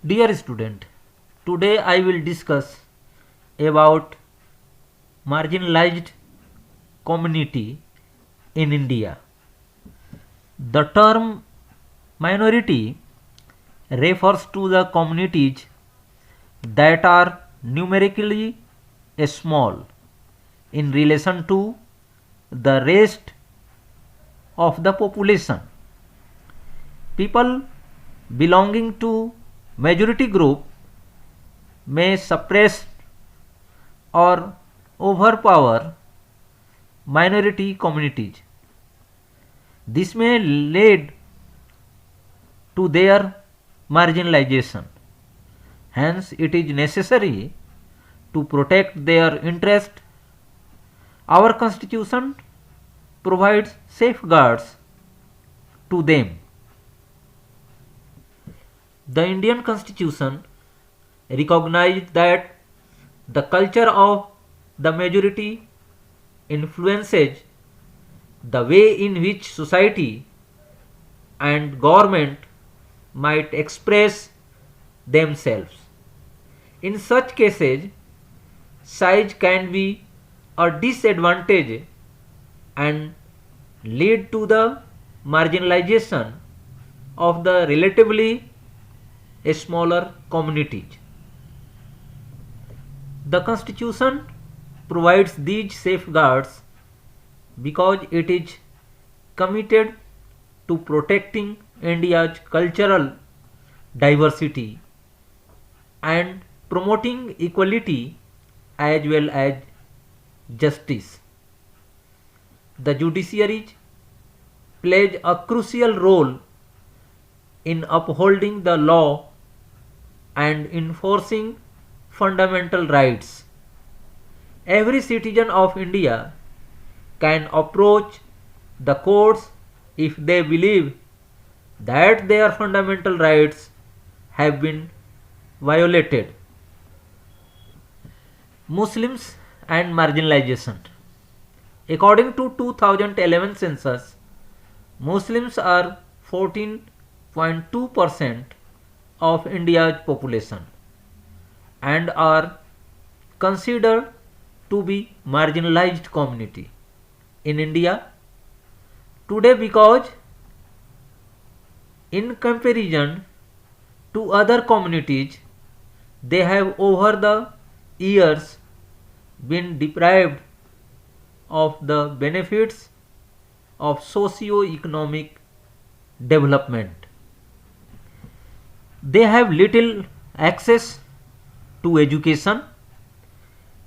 Dear student, today I will discuss about marginalized community in India. The term minority refers to the communities that are numerically small in relation to the rest of the population. People belonging to majority group may suppress or overpower minority communities. This may lead to their marginalization. Hence, it is necessary to protect their interest. Our constitution provides safeguards to them. The Indian constitution recognizes that the culture of the majority influences the way in which society and government might express themselves. In such cases, size can be a disadvantage and lead to the marginalization of the relatively smaller communities. The Constitution provides these safeguards because it is committed to protecting India's cultural diversity and promoting equality as well as justice. The judiciary plays a crucial role in upholding the law and enforcing fundamental rights. Every citizen of India can approach the courts if they believe that their fundamental rights have been violated. Muslims and marginalization. According to 2011 census, Muslims are 14.2% of India's population and are considered to be marginalized community in India today because in comparison to other communities they have over the years been deprived of the benefits of socio-economic development. They have little access to education.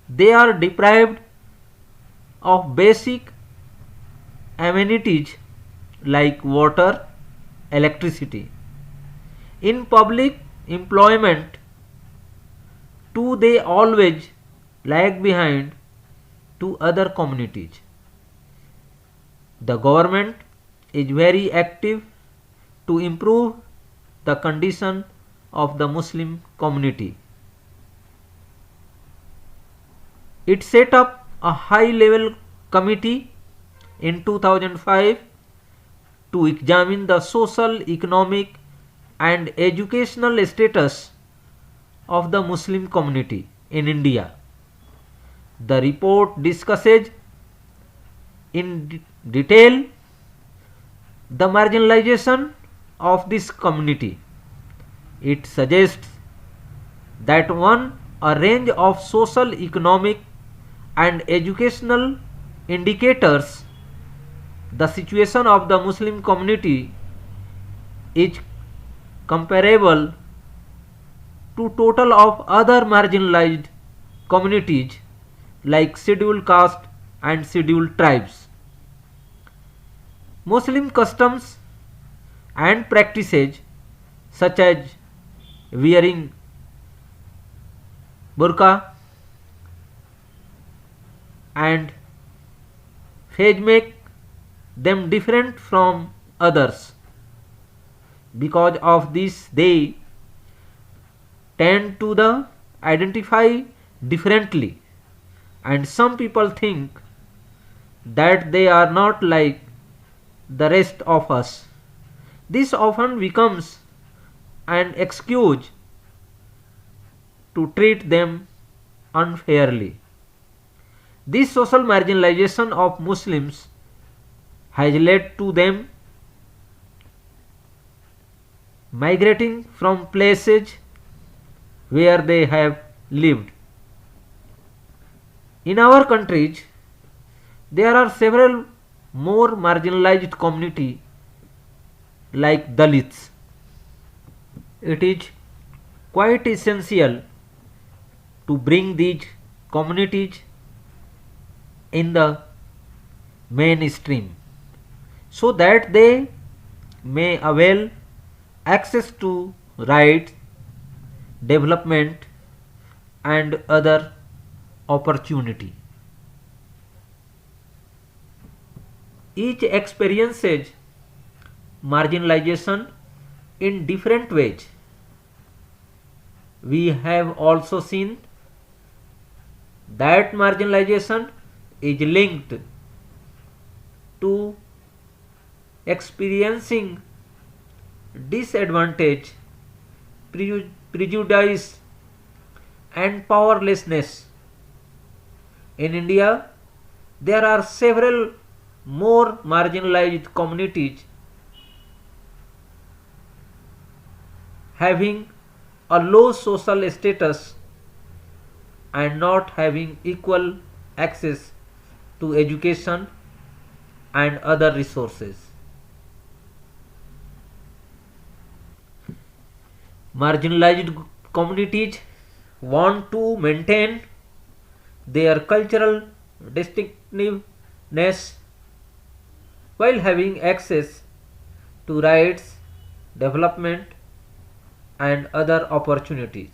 They are deprived of basic amenities like water, electricity. In public employment, too, they always lag behind to other communities. The government is very active to improve the condition of the Muslim community. It set up a high level committee in 2005 to examine the social, economic and educational status of the Muslim community in India. The report discusses in detail the marginalization of this community. It suggests that a range of social, economic and educational indicators the situation of the Muslim community is comparable to total of other marginalized communities like scheduled caste and scheduled tribes. Muslim customs and practices such as wearing burqa and hijab make them different from others. Because of this, they tend to the identify differently, and some people think that they are not like the rest of us. This often becomes an excuse to treat them unfairly. This social marginalization of Muslims has led to them migrating from places where they have lived. In our countries, there are several more marginalized communities like Dalits. It is quite essential to bring these communities in the mainstream so that they may avail access to rights, development and other opportunity. Each experiences marginalization in different ways. We have also seen that marginalization is linked to experiencing disadvantage, prejudice and powerlessness. In India, there are several more marginalized communities having a low social status and not having equal access to education and other resources. Marginalized communities want to maintain their cultural distinctiveness while having access to rights, development and other opportunities.